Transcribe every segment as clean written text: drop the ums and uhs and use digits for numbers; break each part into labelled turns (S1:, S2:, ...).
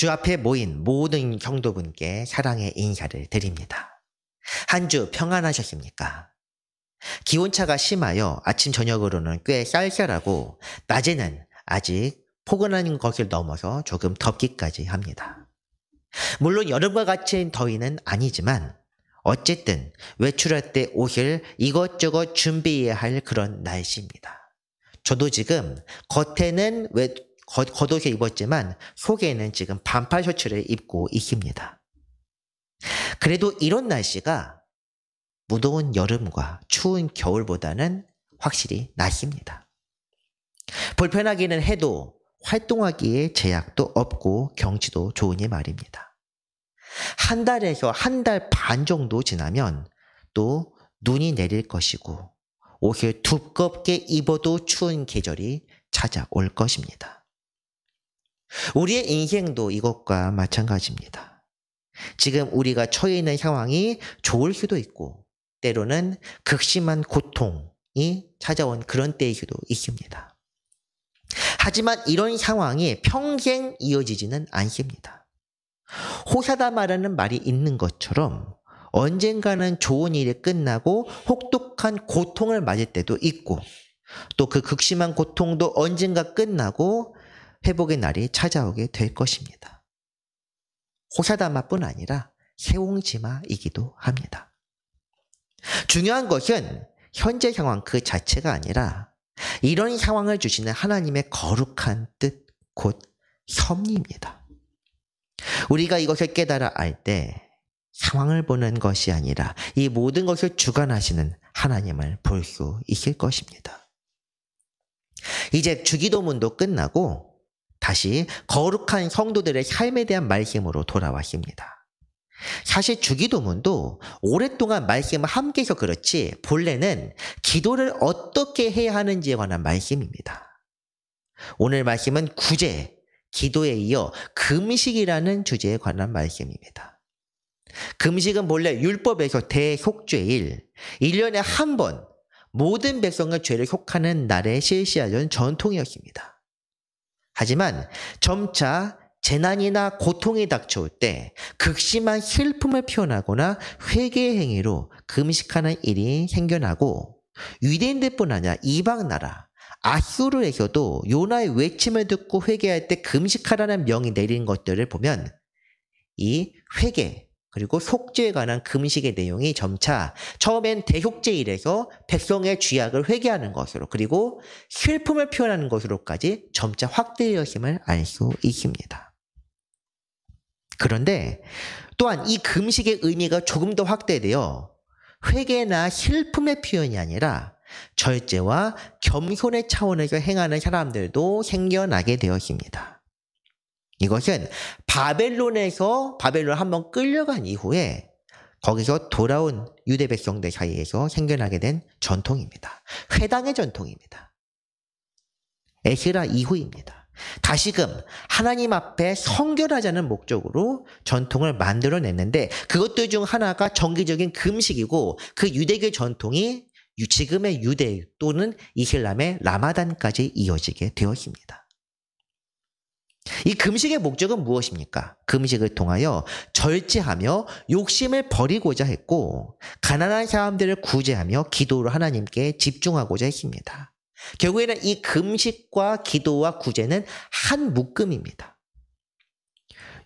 S1: 주 앞에 모인 모든 성도분께 사랑의 인사를 드립니다. 한 주 평안하셨습니까? 기온차가 심하여 아침 저녁으로는 꽤 쌀쌀하고 낮에는 아직 포근한 것을 넘어서 조금 덥기까지 합니다. 물론 여름과 같은 더위는 아니지만 어쨌든 외출할 때 옷을 이것저것 준비해야 할 그런 날씨입니다. 저도 지금 겉에는 겉옷을 입었지만 속에는 지금 반팔 셔츠를 입고 있습니다. 그래도 이런 날씨가 무더운 여름과 추운 겨울보다는 확실히 낫습니다. 불편하기는 해도 활동하기에 제약도 없고 경치도 좋으니 말입니다. 한 달에서 한 달 반 정도 지나면 또 눈이 내릴 것이고 옷을 두껍게 입어도 추운 계절이 찾아올 것입니다. 우리의 인생도 이것과 마찬가지입니다. 지금 우리가 처해 있는 상황이 좋을 수도 있고 때로는 극심한 고통이 찾아온 그런 때일 수도 있습니다. 하지만 이런 상황이 평생 이어지지는 않습니다. 호사다마라는 말이 있는 것처럼 언젠가는 좋은 일이 끝나고 혹독한 고통을 맞을 때도 있고 또 그 극심한 고통도 언젠가 끝나고 회복의 날이 찾아오게 될 것입니다. 호사다마뿐 아니라 세옹지마이기도 합니다. 중요한 것은 현재 상황 그 자체가 아니라 이런 상황을 주시는 하나님의 거룩한 뜻, 곧 섭리입니다. 우리가 이것을 깨달아 알 때 상황을 보는 것이 아니라 이 모든 것을 주관하시는 하나님을 볼 수 있을 것입니다. 이제 주기도문도 끝나고 다시 거룩한 성도들의 삶에 대한 말씀으로 돌아왔습니다. 사실 주기도문도 오랫동안 말씀을 함께 해서 그렇지 본래는 기도를 어떻게 해야 하는지에 관한 말씀입니다. 오늘 말씀은 구제, 기도에 이어 금식이라는 주제에 관한 말씀입니다. 금식은 본래 율법에서 대속죄일, 1년에 한 번 모든 백성의 죄를 속하는 날에 실시하던 전통이었습니다. 하지만 점차 재난이나 고통이 닥쳐올 때 극심한 슬픔을 표현하거나 회개의 행위로 금식하는 일이 생겨나고 유대인들뿐 아니라 이방 나라 아수르에서도 요나의 외침을 듣고 회개할 때 금식하라는 명이 내린 것들을 보면 이 회개 그리고 속죄에 관한 금식의 내용이 점차 처음엔 대속죄일에서 백성의 죄악을 회개하는 것으로 그리고 슬픔을 표현하는 것으로까지 점차 확대되었음을 알 수 있습니다. 그런데 또한 이 금식의 의미가 조금 더 확대되어 회개나 슬픔의 표현이 아니라 절제와 겸손의 차원에서 행하는 사람들도 생겨나게 되었습니다. 이것은 바벨론 한번 끌려간 이후에 거기서 돌아온 유대 백성들 사이에서 생겨나게 된 전통입니다. 회당의 전통입니다. 에스라 이후입니다. 다시금 하나님 앞에 성결하자는 목적으로 전통을 만들어냈는데 그것들 중 하나가 정기적인 금식이고 그 유대교 전통이 지금의 유대 또는 이슬람의 라마단까지 이어지게 되었습니다. 이 금식의 목적은 무엇입니까? 금식을 통하여 절제하며 욕심을 버리고자 했고 가난한 사람들을 구제하며 기도로 하나님께 집중하고자 했습니다. 결국에는 이 금식과 기도와 구제는 한 묶음입니다.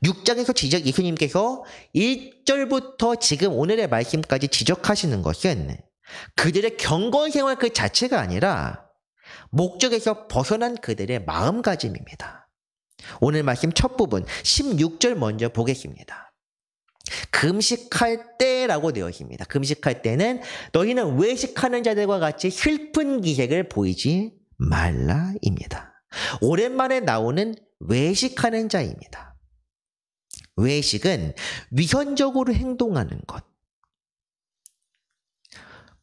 S1: 6장에서 예수님께서 1절부터 지금 오늘의 말씀까지 지적하시는 것은 그들의 경건 생활 그 자체가 아니라 목적에서 벗어난 그들의 마음가짐입니다. 오늘 말씀 첫 부분 16절 먼저 보겠습니다. 금식할 때라고 되어 있습니다. 금식할 때는 너희는 외식하는 자들과 같이 슬픈 기색을 보이지 말라입니다. 오랜만에 나오는 외식하는 자입니다. 외식은 위선적으로 행동하는 것.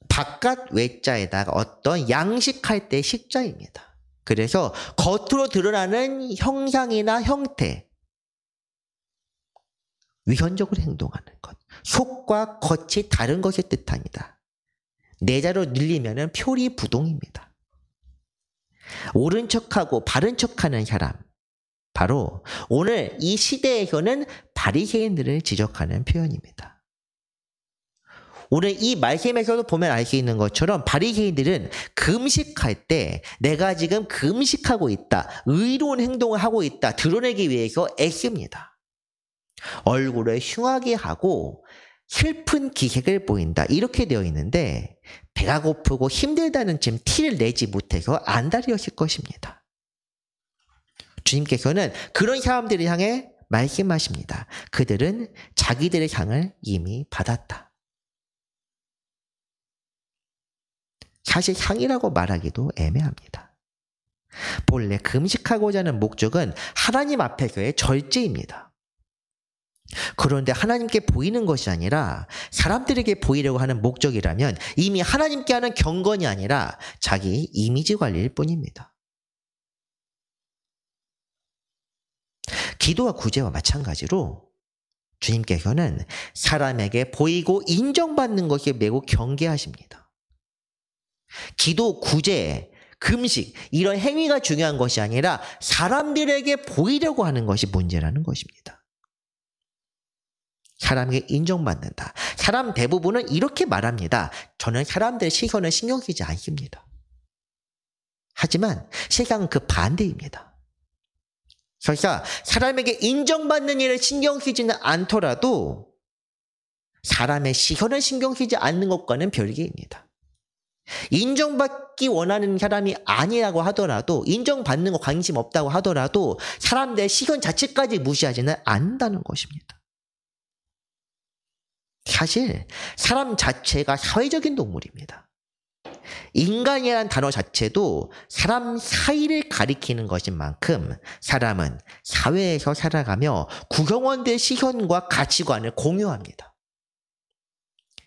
S1: 바깥 외자에다가 어떤 양식할 때 식자입니다. 그래서 겉으로 드러나는 형상이나 형태, 위선적으로 행동하는 것, 속과 겉이 다른 것을 뜻합니다. 내자로 늘리면 표리부동입니다. 옳은 척하고 바른 척하는 사람, 바로 오늘 이 시대에서는 바리새인들을 지적하는 표현입니다. 오늘 이 말씀에서도 보면 알 수 있는 것처럼 바리새인들은 금식할 때 내가 지금 금식하고 있다, 의로운 행동을 하고 있다 드러내기 위해서 애씁니다. 얼굴을 흉하게 하고 슬픈 기색을 보인다 이렇게 되어 있는데 배가 고프고 힘들다는 지금 티를 내지 못해서 안달이었을 것입니다. 주님께서는 그런 사람들을 향해 말씀하십니다. 그들은 자기들의 상을 이미 받았다. 사실 상이라고 말하기도 애매합니다. 본래 금식하고자 하는 목적은 하나님 앞에서의 절제입니다. 그런데 하나님께 보이는 것이 아니라 사람들에게 보이려고 하는 목적이라면 이미 하나님께 하는 경건이 아니라 자기 이미지 관리일 뿐입니다. 기도와 구제와 마찬가지로 주님께서는 사람에게 보이고 인정받는 것이 매우 경계하십니다. 기도, 구제, 금식 이런 행위가 중요한 것이 아니라 사람들에게 보이려고 하는 것이 문제라는 것입니다. 사람에게 인정받는다. 사람 대부분은 이렇게 말합니다. 저는 사람들의 시선을 신경 쓰지 않습니다. 하지만 세상은 그 반대입니다. 그러니까 사람에게 인정받는 일을 신경 쓰지는 않더라도 사람의 시선을 신경 쓰지 않는 것과는 별개입니다. 인정받기 원하는 사람이 아니라고 하더라도 인정받는 거 관심 없다고 하더라도 사람들의 시선 자체까지 무시하지는 않는다는 것입니다. 사실 사람 자체가 사회적인 동물입니다. 인간이라는 단어 자체도 사람 사이를 가리키는 것인 만큼 사람은 사회에서 살아가며 구경원들의 시선과 가치관을 공유합니다.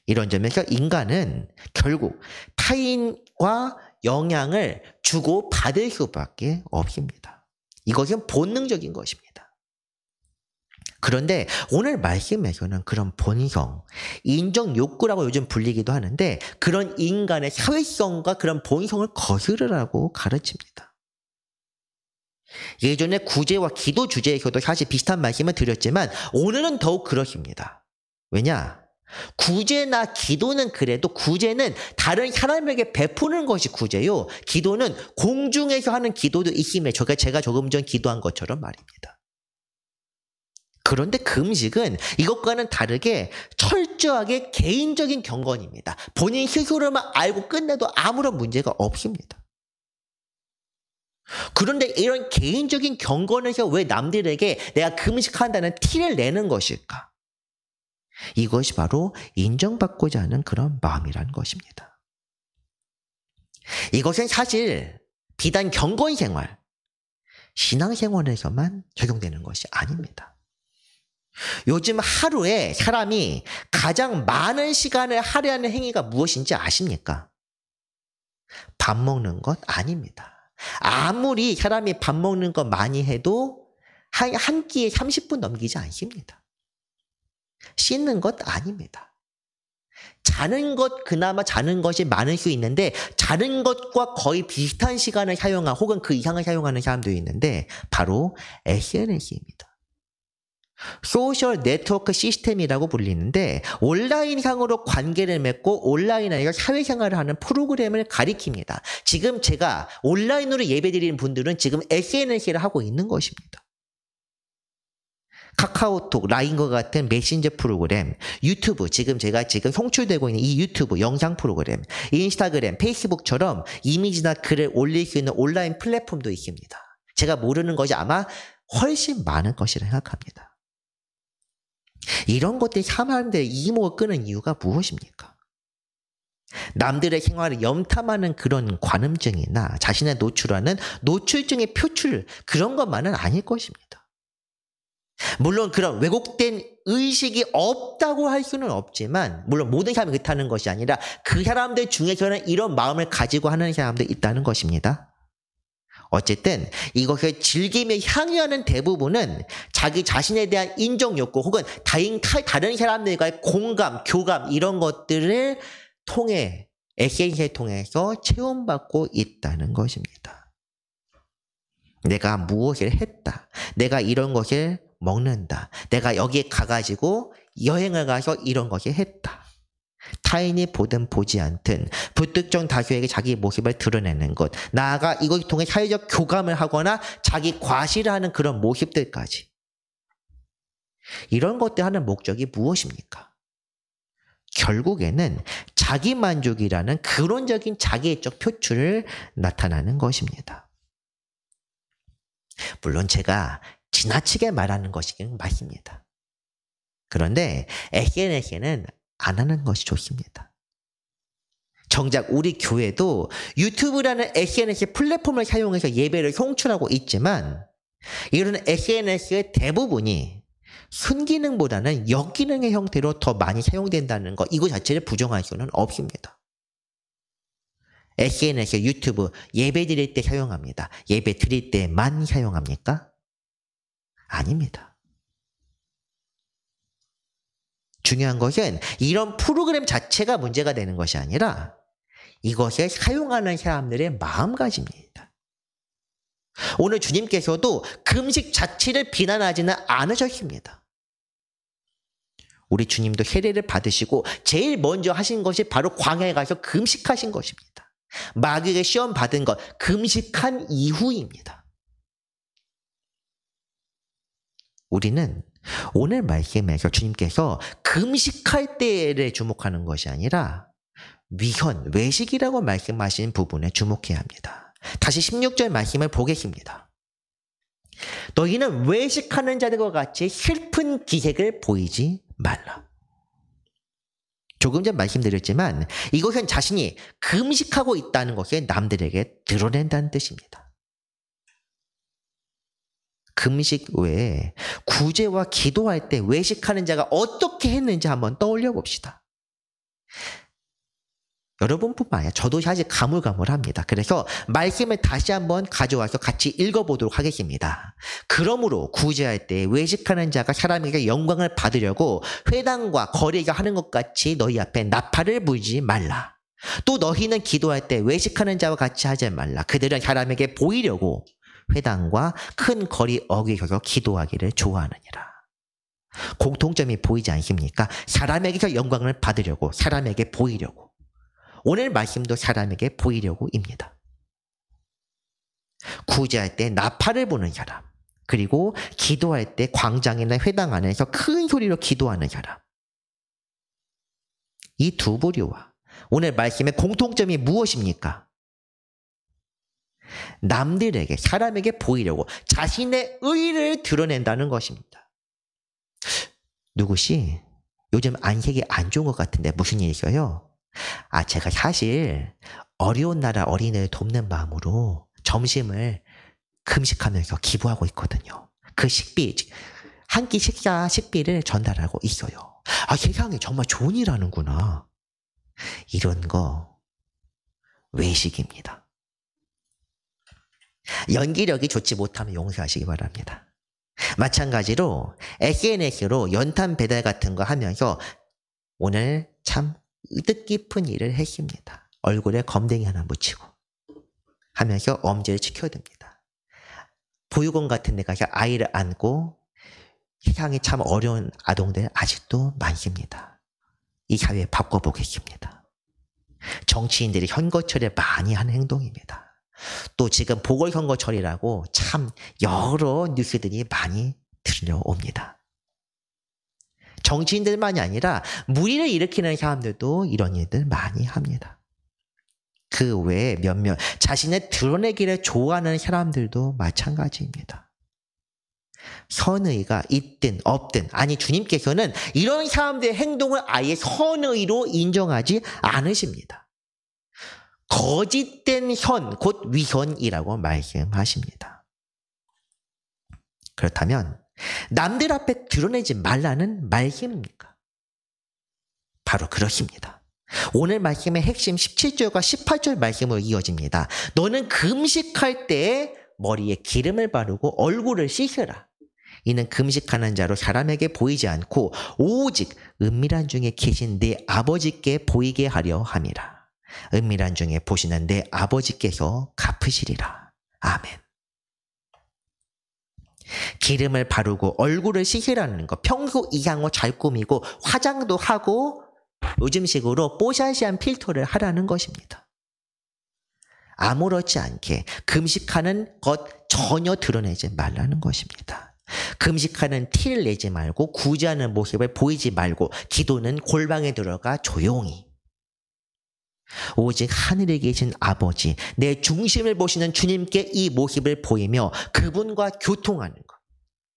S1: 이런 점에서 인간은 결국 타인과 영향을 주고 받을 수밖에 없습니다. 이것은 본능적인 것입니다. 그런데 오늘 말씀에서는 그런 본성, 인정 욕구라고 요즘 불리기도 하는데 그런 인간의 사회성과 그런 본성을 거스르라고 가르칩니다. 예전에 구제와 기도 주제에서도 사실 비슷한 말씀을 드렸지만 오늘은 더욱 그렇습니다. 왜냐? 구제나 기도는 그래도 구제는 다른 사람에게 베푸는 것이 구제요. 기도는 공중에서 하는 기도도 있음에 제가 조금 전 기도한 것처럼 말입니다. 그런데 금식은 이것과는 다르게 철저하게 개인적인 경건입니다. 본인 스스로만 알고 끝내도 아무런 문제가 없습니다. 그런데 이런 개인적인 경건에서 왜 남들에게 내가 금식한다는 티를 내는 것일까? 이것이 바로 인정받고자 하는 그런 마음이라는 것입니다. 이것은 사실 비단 경건생활, 신앙생활에서만 적용되는 것이 아닙니다. 요즘 하루에 사람이 가장 많은 시간을 할애하는 행위가 무엇인지 아십니까? 밥 먹는 것 아닙니다. 아무리 사람이 밥 먹는 것 많이 해도 한 끼에 30분 넘기지 않습니다. 씻는 것 아닙니다. 자는 것, 그나마 자는 것이 많을 수 있는데 자는 것과 거의 비슷한 시간을 사용한 혹은 그 이상을 사용하는 사람도 있는데 바로 SNS입니다. 소셜 네트워크 시스템이라고 불리는데 온라인상으로 관계를 맺고 온라인 안에서 사회생활을 하는 프로그램을 가리킵니다. 지금 제가 온라인으로 예배드리는 분들은 지금 SNS를 하고 있는 것입니다. 카카오톡, 라인과 같은 메신저 프로그램, 유튜브, 제가 송출되고 있는 이 유튜브 영상 프로그램, 인스타그램, 페이스북처럼 이미지나 글을 올릴 수 있는 온라인 플랫폼도 있습니다. 제가 모르는 것이 아마 훨씬 많을 것이라 생각합니다. 이런 것들이 사람들의 이목을 끄는 이유가 무엇입니까? 남들의 생활을 염탐하는 그런 관음증이나 자신을 노출하는 노출증의 표출, 그런 것만은 아닐 것입니다. 물론 그런 왜곡된 의식이 없다고 할 수는 없지만 물론 모든 사람이 그렇다는 것이 아니라 그 사람들 중에서는 이런 마음을 가지고 하는 사람도 있다는 것입니다. 어쨌든 이것을 즐기며 향유하는 대부분은 자기 자신에 대한 인정 욕구 혹은 다른 사람들과의 공감, 교감 이런 것들을 통해 SNS를 통해서 체험받고 있다는 것입니다. 내가 무엇을 했다. 내가 이런 것을 먹는다. 내가 여기에 가가지고 여행을 가서 이런 것을 했다. 타인이 보든 보지 않든 불특정 다수에게 자기 모습을 드러내는 것, 나아가 이것을 통해 사회적 교감을 하거나 자기 과시를 그런 모습들까지. 이런 것들 하는 목적이 무엇입니까? 결국에는 자기만족이라는 근원적인 자기애적 표출을 나타나는 것입니다. 물론 제가 지나치게 말하는 것이긴 맞습니다. 그런데 SNS에는 안 하는 것이 좋습니다. 정작 우리 교회도 유튜브라는 SNS 플랫폼을 사용해서 예배를 송출하고 있지만 이런 SNS의 대부분이 순기능보다는 역기능의 형태로 더 많이 사용된다는 것, 이거 자체를 부정할 수는 없습니다. SNS, 유튜브 예배 드릴 때 사용합니다. 예배 드릴 때만 사용합니까? 아닙니다. 중요한 것은 이런 프로그램 자체가 문제가 되는 것이 아니라 이것을 사용하는 사람들의 마음가짐입니다. 오늘 주님께서도 금식 자체를 비난하지는 않으셨습니다. 우리 주님도 세례를 받으시고 제일 먼저 하신 것이 바로 광야에 가서 금식하신 것입니다. 마귀에게 시험 받은 것, 금식한 이후입니다. 우리는 오늘 말씀에서 주님께서 금식할 때를 주목하는 것이 아니라 위헌, 외식이라고 말씀하신 부분에 주목해야 합니다. 다시 16절 말씀을 보겠습니다. 너희는 외식하는 자들과 같이 슬픈 기색을 보이지 말라. 조금 전 말씀드렸지만 이것은 자신이 금식하고 있다는 것을 남들에게 드러낸다는 뜻입니다. 금식 외에 구제와 기도할 때 외식하는 자가 어떻게 했는지 한번 떠올려 봅시다. 여러분뿐만 아니라 저도 사실 가물가물합니다. 그래서 말씀을 다시 한번 가져와서 같이 읽어보도록 하겠습니다. 그러므로 구제할 때 외식하는 자가 사람에게 영광을 받으려고 회당과 거리가 하는 것 같이 너희 앞에 나팔을 불지 말라. 또 너희는 기도할 때 외식하는 자와 같이 하지 말라. 그들은 사람에게 보이려고 회당과 큰 거리 어귀에서 기도하기를 좋아하느니라. 공통점이 보이지 않습니까? 사람에게서 영광을 받으려고, 사람에게 보이려고. 오늘 말씀도 사람에게 보이려고입니다. 구제할 때 나팔을 부는 사람, 그리고 기도할 때 광장이나 회당 안에서 큰 소리로 기도하는 사람. 이 두 부류와 오늘 말씀의 공통점이 무엇입니까? 남들에게, 사람에게 보이려고 자신의 의를 드러낸다는 것입니다. 누구시 요즘 안색이 안 좋은 것 같은데 무슨 일이 있어요? 제가 사실 어려운 나라 어린이를 돕는 마음으로 점심을 금식하면서 기부하고 있거든요. 그 식비, 한 끼 식사 식비를 전달하고 있어요. 세상에 정말 좋은 일 하는구나. 이런 거 외식입니다. 연기력이 좋지 못하면 용서하시기 바랍니다. 마찬가지로 SNS로 연탄 배달 같은 거 하면서 오늘 참 뜻깊은 일을 했습니다. 얼굴에 검댕이 하나 묻히고 하면서 엄지를 치켜듭니다. 보육원 같은 데 가서 아이를 안고 세상이 참 어려운 아동들 아직도 많습니다. 이 사회 바꿔보겠습니다. 정치인들이 선거철에 많이 하는 행동입니다. 또 지금 보궐선거철이라고 참 여러 뉴스들이 많이 들려옵니다. 정치인들만이 아니라 무리를 일으키는 사람들도 이런 일들 많이 합니다. 그 외에 몇몇 자신을 드러내기를 좋아하는 사람들도 마찬가지입니다. 선의가 있든 없든, 아니 주님께서는 이런 사람들의 행동을 아예 선의로 인정하지 않으십니다. 거짓된 현, 곧 위선이라고 말씀하십니다. 그렇다면 남들 앞에 드러내지 말라는 말씀입니까? 바로 그렇습니다. 오늘 말씀의 핵심 17절과 18절 말씀으로 이어집니다. 너는 금식할 때 머리에 기름을 바르고 얼굴을 씻으라. 이는 금식하는 자로 사람에게 보이지 않고 오직 은밀한 중에 계신 네 아버지께 보이게 하려 함이라. 은밀한 중에 보시는 내 아버지께서 갚으시리라. 아멘. 기름을 바르고 얼굴을 씻으라는 거. 평소 이상으로 잘 꾸미고 화장도 하고 요즘식으로 뽀샤시한 필터를 하라는 것입니다. 아무렇지 않게 금식하는 것 전혀 드러내지 말라는 것입니다. 금식하는 티를 내지 말고 구제하는 모습을 보이지 말고 기도는 골방에 들어가 조용히. 오직 하늘에 계신 아버지, 내 중심을 보시는 주님께 이 모습을 보이며 그분과 교통하는 것.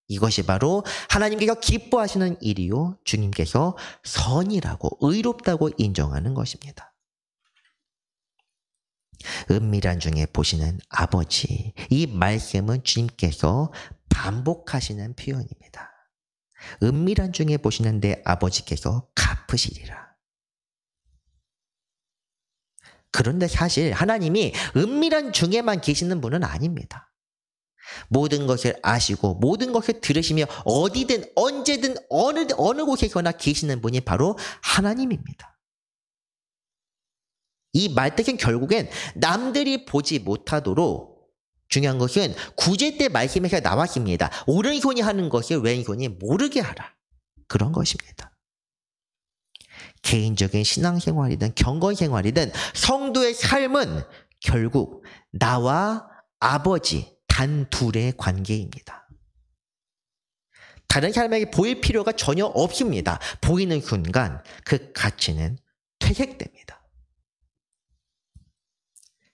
S1: 이것이 바로 하나님께서 기뻐하시는 일이요 주님께서 선이라고 의롭다고 인정하는 것입니다. 은밀한 중에 보시는 아버지, 이 말씀은 주님께서 반복하시는 표현입니다. 은밀한 중에 보시는 내 아버지께서 갚으시리라. 그런데 사실 하나님이 은밀한 중에만 계시는 분은 아닙니다. 모든 것을 아시고 모든 것을 들으시며 어디든 언제든 어느 곳에서나 계시는 분이 바로 하나님입니다. 이 말뜻은 결국엔 남들이 보지 못하도록 중요한 것은 구제 때 말씀에서 나왔습니다. 오른손이 하는 것을 왼손이 모르게 하라. 그런 것입니다. 개인적인 신앙생활이든 경건생활이든 성도의 삶은 결국 나와 아버지 단 둘의 관계입니다. 다른 사람에게 보일 필요가 전혀 없습니다. 보이는 순간 그 가치는 퇴색됩니다.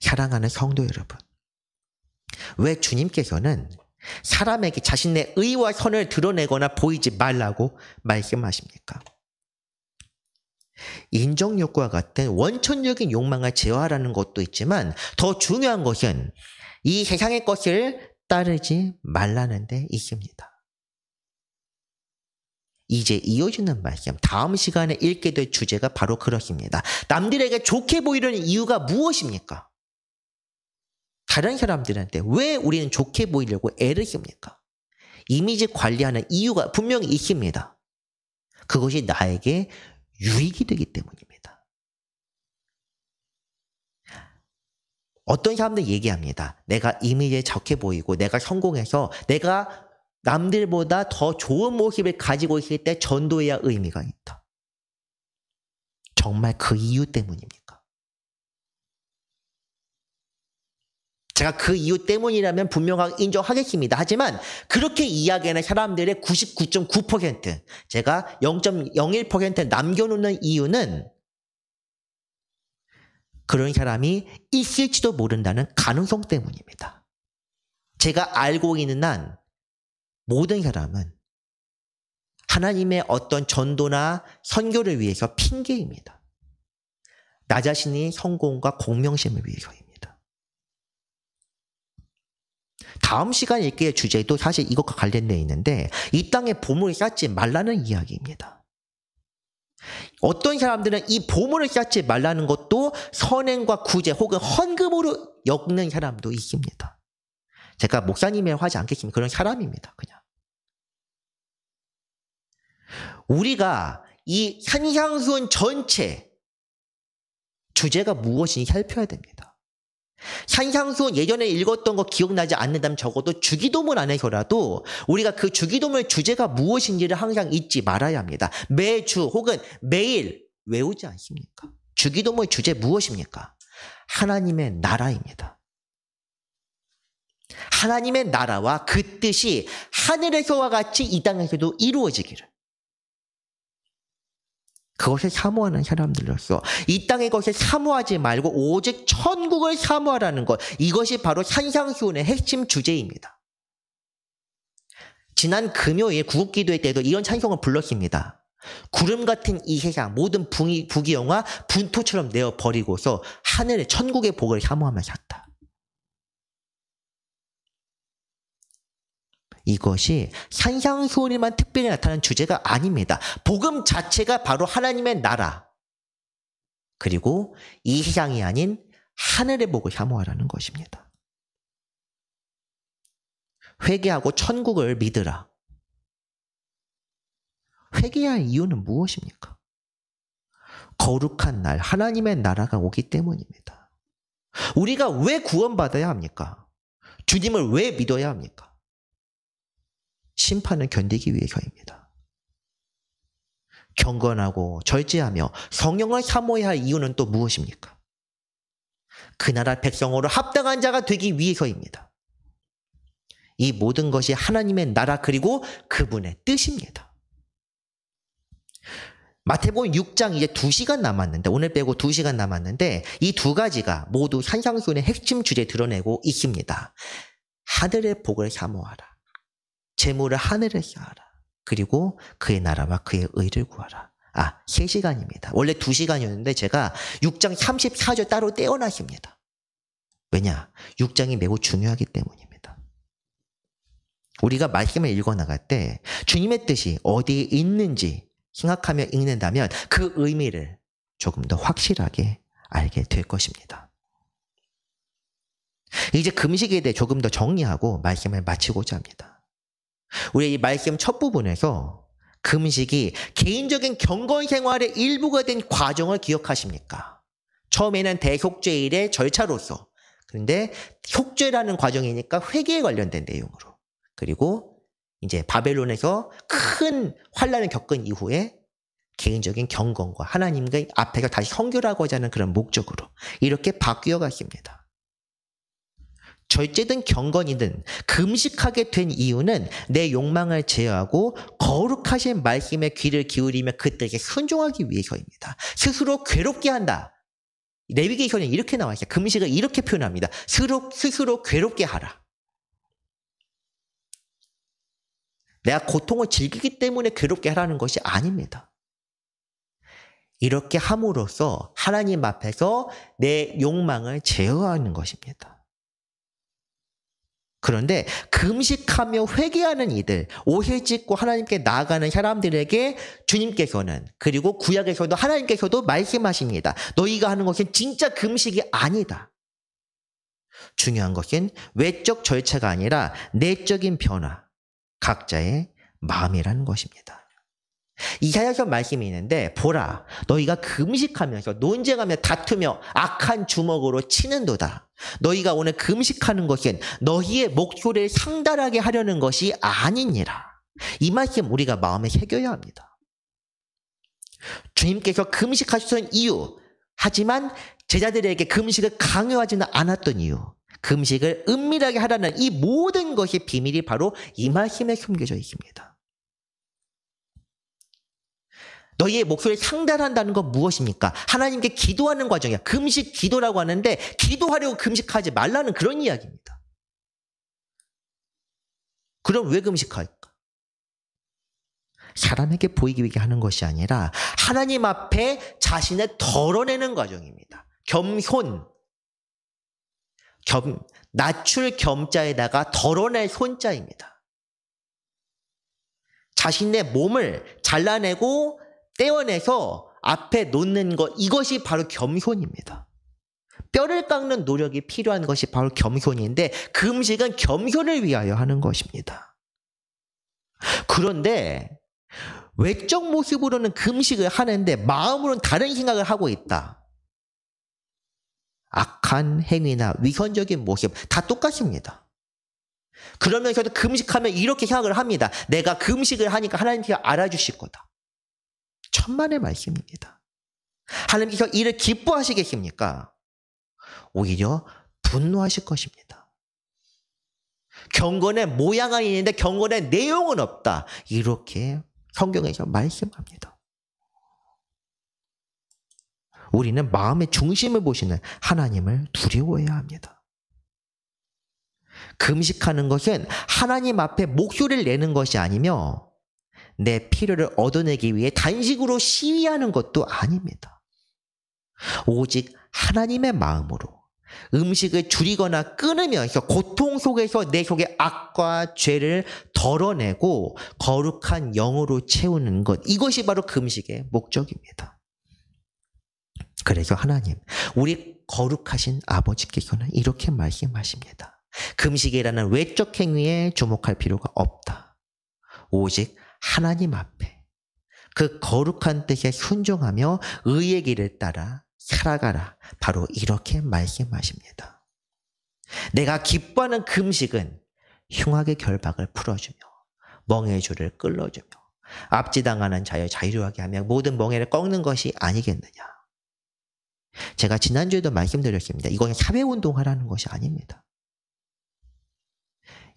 S1: 사랑하는 성도 여러분, 왜 주님께서는 사람에게 자신의 의와 선을 드러내거나 보이지 말라고 말씀하십니까? 인정욕과 같은 원천적인 욕망을 제어하라는 것도 있지만 더 중요한 것은 이 세상의 것을 따르지 말라는 데 있습니다. 이제 이어지는 말씀, 다음 시간에 읽게 될 주제가 바로 그렇습니다. 남들에게 좋게 보이려는 이유가 무엇입니까? 다른 사람들한테 왜 우리는 좋게 보이려고 애를 씁니까? 이미지 관리하는 이유가 분명히 있습니다. 그것이 나에게 유익이 되기 때문입니다. 어떤 사람들 얘기합니다. 내가 이미지에 좋게 보이고 내가 성공해서 내가 남들보다 더 좋은 모습을 가지고 있을 때 전도해야 의미가 있다. 정말 그 이유 때문입니까? 제가 그 이유 때문이라면 분명하게 인정하겠습니다. 하지만 그렇게 이야기하는 사람들의 99.9%, 제가 0.01% 남겨놓는 이유는 그런 사람이 있을지도 모른다는 가능성 때문입니다. 제가 알고 있는 한 모든 사람은 하나님의 어떤 전도나 선교를 위해서 핑계입니다. 나 자신이 성공과 공명심을 위해서입니다. 다음 시간에 읽게 될 주제도 사실 이것과 관련되어 있는데 이 땅에 보물을 쌓지 말라는 이야기입니다. 어떤 사람들은 이 보물을 쌓지 말라는 것도 선행과 구제 혹은 헌금으로 엮는 사람도 있습니다. 제가 목사님이라고 하지 않겠습니다. 그런 사람입니다. 그냥. 우리가 이 산상수훈 전체 주제가 무엇인지 살펴야 됩니다. 산상수훈 예전에 읽었던 거 기억나지 않는다면 적어도 주기도문 안에서라도 우리가 그 주기도문의 주제가 무엇인지를 항상 잊지 말아야 합니다. 매주 혹은 매일 외우지 않습니까? 주기도문의 주제 무엇입니까? 하나님의 나라입니다. 하나님의 나라와 그 뜻이 하늘에서와 같이 이 땅에서도 이루어지기를. 그것을 사모하는 사람들로서 이 땅의 것을 사모하지 말고 오직 천국을 사모하라는 것, 이것이 바로 산상수훈의 핵심 주제입니다. 지난 금요일 구국기도회 때도 이런 찬송을 불렀습니다. 구름 같은 이 세상 모든 부귀영화 분토처럼 내어버리고서 하늘의 천국의 복을 사모하며 샀다. 이것이 산상수훈에만 특별히 나타나는 주제가 아닙니다. 복음 자체가 바로 하나님의 나라, 그리고 이 세상이 아닌 하늘의 복을 사모하라는 것입니다. 회개하고 천국을 믿으라. 회개할 이유는 무엇입니까? 거룩한 날, 하나님의 나라가 오기 때문입니다. 우리가 왜 구원받아야 합니까? 주님을 왜 믿어야 합니까? 심판을 견디기 위해서입니다. 경건하고 절제하며 성령을 사모해야 할 이유는 또 무엇입니까? 그 나라 백성으로 합당한 자가 되기 위해서입니다. 이 모든 것이 하나님의 나라 그리고 그분의 뜻입니다. 마태복음 6장 이제 2시간 남았는데, 오늘 빼고 2시간 남았는데, 이 두 가지가 모두 산상수훈의 핵심 주제 드러내고 있습니다. 하늘의 복을 사모하라. 재물을 하늘에 쌓아라. 그리고 그의 나라와 그의 의를 구하라. 3시간입니다. 원래 2시간이었는데 제가 6장 34절 따로 떼어놨습니다. 왜냐? 6장이 매우 중요하기 때문입니다. 우리가 말씀을 읽어나갈 때 주님의 뜻이 어디에 있는지 생각하며 읽는다면 그 의미를 조금 더 확실하게 알게 될 것입니다. 이제 금식에 대해 조금 더 정리하고 말씀을 마치고자 합니다. 우리 이 말씀 첫 부분에서 금식이 개인적인 경건 생활의 일부가 된 과정을 기억하십니까? 처음에는 대속죄일의 절차로서, 그런데 속죄라는 과정이니까 회개에 관련된 내용으로, 그리고 이제 바벨론에서 큰 환난을 겪은 이후에 개인적인 경건과 하나님과 앞에서 다시 성결하고자 하는 그런 목적으로 이렇게 바뀌어 갔습니다. 절제든 경건이든 금식하게 된 이유는 내 욕망을 제어하고 거룩하신 말씀에 귀를 기울이며 그 뜻에 순종하기 위해서입니다. 스스로 괴롭게 한다. 레위기서는 이렇게 나와 있어요. 금식을 이렇게 표현합니다. 스스로 괴롭게 하라. 내가 고통을 즐기기 때문에 괴롭게 하라는 것이 아닙니다. 이렇게 함으로써 하나님 앞에서 내 욕망을 제어하는 것입니다. 그런데 금식하며 회개하는 이들, 옷을 찢고 하나님께 나아가는 사람들에게 주님께서는, 그리고 구약에서도 하나님께서도 말씀하십니다. 너희가 하는 것은 진짜 금식이 아니다. 중요한 것은 외적 절차가 아니라 내적인 변화, 각자의 마음이라는 것입니다. 이사야서 말씀이 있는데, 보라, 너희가 금식하면서 논쟁하며 다투며 악한 주먹으로 치는도다. 너희가 오늘 금식하는 것은 너희의 목소리를 상달하게 하려는 것이 아니니라. 이 말씀 우리가 마음에 새겨야 합니다. 주님께서 금식하셨던 이유, 하지만 제자들에게 금식을 강요하지는 않았던 이유, 금식을 은밀하게 하라는 이 모든 것이 비밀이 바로 이 말씀에 숨겨져 있습니다. 너희의 목소리를 상달한다는 건 무엇입니까? 하나님께 기도하는 과정이야. 금식 기도라고 하는데 기도하려고 금식하지 말라는 그런 이야기입니다. 그럼 왜 금식할까? 사람에게 보이기 위해 하는 것이 아니라 하나님 앞에 자신을 덜어내는 과정입니다. 겸손, 낮출 겸자에다가 덜어낼 손자입니다. 자신의 몸을 잘라내고 떼어내서 앞에 놓는 것, 이것이 바로 겸손입니다. 뼈를 깎는 노력이 필요한 것이 바로 겸손인데 금식은 겸손을 위하여 하는 것입니다. 그런데 외적 모습으로는 금식을 하는데 마음으로는 다른 생각을 하고 있다. 악한 행위나 위선적인 모습 다 똑같습니다. 그러면서도 금식하면 이렇게 생각을 합니다. 내가 금식을 하니까 하나님께서 알아주실 거다. 천만의 말씀입니다. 하나님께서 이를 기뻐하시겠습니까? 오히려 분노하실 것입니다. 경건의 모양은 있는데 경건의 내용은 없다. 이렇게 성경에서 말씀합니다. 우리는 마음의 중심을 보시는 하나님을 두려워해야 합니다. 금식하는 것은 하나님 앞에 목소리를 내는 것이 아니며 내 필요를 얻어내기 위해 단식으로 시위하는 것도 아닙니다. 오직 하나님의 마음으로 음식을 줄이거나 끊으면서 고통 속에서 내 속의 악과 죄를 덜어내고 거룩한 영으로 채우는 것, 이것이 바로 금식의 목적입니다. 그래서 하나님, 우리 거룩하신 아버지께서는 이렇게 말씀하십니다. 금식이라는 외적 행위에 주목할 필요가 없다. 오직 하나님 앞에 그 거룩한 뜻에 순종하며 의의 길을 따라 살아가라. 바로 이렇게 말씀하십니다. 내가 기뻐하는 금식은 흉악의 결박을 풀어주며 멍에의 줄을 끌어주며 압지당하는 자여 자유하게 하며 모든 멍에를 꺾는 것이 아니겠느냐. 제가 지난주에도 말씀드렸습니다. 이건 사회운동하라는 것이 아닙니다.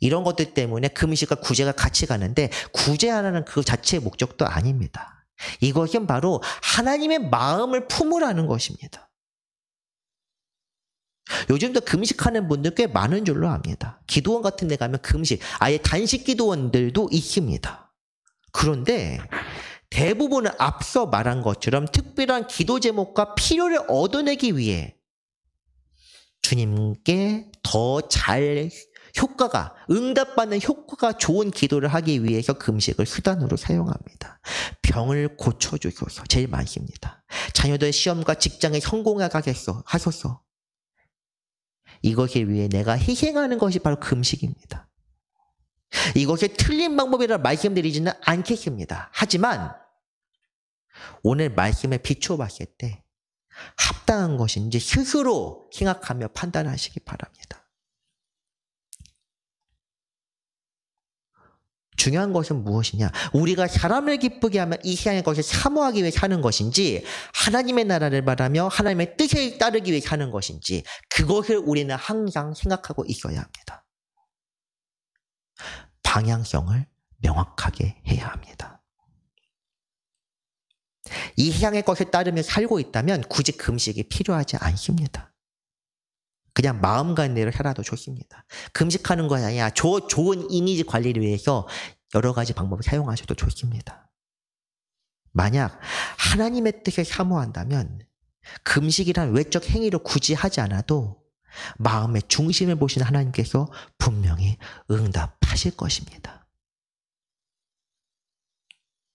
S1: 이런 것들 때문에 금식과 구제가 같이 가는데 구제하라는 그 자체의 목적도 아닙니다. 이것은 바로 하나님의 마음을 품으라는 것입니다. 요즘도 금식하는 분들 꽤 많은 줄로 압니다. 기도원 같은 데 가면 금식, 아예 단식 기도원들도 있습니다. 그런데 대부분은 앞서 말한 것처럼 특별한 기도 제목과 필요를 얻어내기 위해 주님께 더 잘 응답받는 효과가 좋은 기도를 하기 위해서 금식을 수단으로 사용합니다. 병을 고쳐주소서 제일 많습니다. 자녀들 시험과 직장에 성공하게 하소서. 이것을 위해 내가 희생하는 것이 바로 금식입니다. 이것이 틀린 방법이라 말씀드리지는 않겠습니다. 하지만 오늘 말씀에 비춰봤을 때 합당한 것인지 스스로 생각하며 판단하시기 바랍니다. 중요한 것은 무엇이냐? 우리가 사람을 기쁘게 하며 이 세상의 것을 사모하기 위해 사는 것인지 하나님의 나라를 바라며 하나님의 뜻에 따르기 위해 사는 것인지 그것을 우리는 항상 생각하고 있어야 합니다. 방향성을 명확하게 해야 합니다. 이 세상의 것에 따르며 살고 있다면 굳이 금식이 필요하지 않습니다. 그냥 마음 가는 대로 살아도 좋습니다. 금식하는 것이 아니라 좋은 이미지 관리를 위해서 여러 가지 방법을 사용하셔도 좋습니다. 만약 하나님의 뜻을 사모한다면 금식이란 외적 행위로 굳이 하지 않아도 마음의 중심을 보시는 하나님께서 분명히 응답하실 것입니다.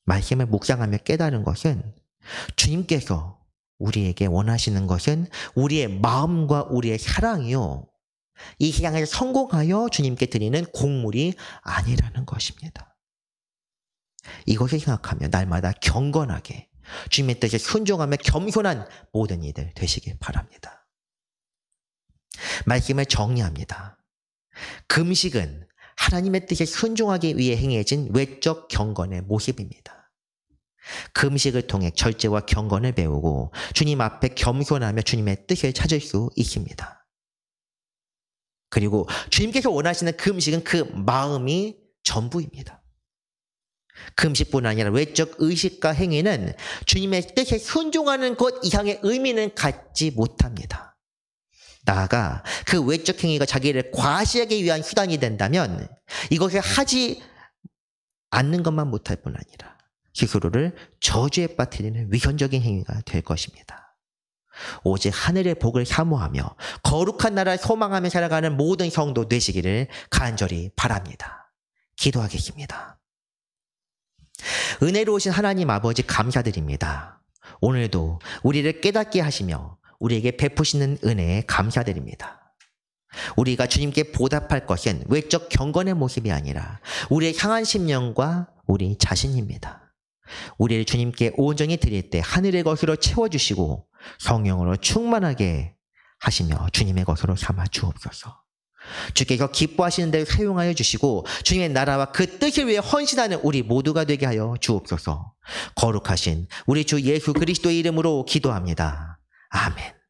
S1: 말씀을 묵상하며 깨달은 것은 주님께서 우리에게 원하시는 것은 우리의 마음과 우리의 사랑이요. 이 세상에서 성공하여 주님께 드리는 곡물이 아니라는 것입니다. 이것을 생각하며 날마다 경건하게 주님의 뜻에 순종하며 겸손한 모든 이들 되시길 바랍니다. 말씀을 정리합니다. 금식은 하나님의 뜻에 순종하기 위해 행해진 외적 경건의 모습입니다. 금식을 통해 절제와 경건을 배우고 주님 앞에 겸손하며 주님의 뜻을 찾을 수 있습니다. 그리고 주님께서 원하시는 금식은 그 마음이 전부입니다. 금식뿐 아니라 외적 의식과 행위는 주님의 뜻에 순종하는 것 이상의 의미는 갖지 못합니다. 나아가 그 외적 행위가 자기를 과시하기 위한 수단이 된다면 이것을 하지 않는 것만 못할 뿐 아니라 스스로를 저주에 빠뜨리는 위선적인 행위가 될 것입니다. 오직 하늘의 복을 사모하며 거룩한 나라를 소망하며 살아가는 모든 성도 되시기를 간절히 바랍니다. 기도하겠습니다. 은혜로우신 하나님 아버지 감사드립니다. 오늘도 우리를 깨닫게 하시며 우리에게 베푸시는 은혜에 감사드립니다. 우리가 주님께 보답할 것은 외적 경건의 모습이 아니라 우리의 향한 심령과 우리 자신입니다. 우리를 주님께 온전히 드릴 때 하늘의 것으로 채워주시고 성령으로 충만하게 하시며 주님의 것으로 삼아 주옵소서. 주께서 기뻐하시는 대로 사용하여 주시고 주님의 나라와 그 뜻을 위해 헌신하는 우리 모두가 되게 하여 주옵소서. 거룩하신 우리 주 예수 그리스도의 이름으로 기도합니다. 아멘.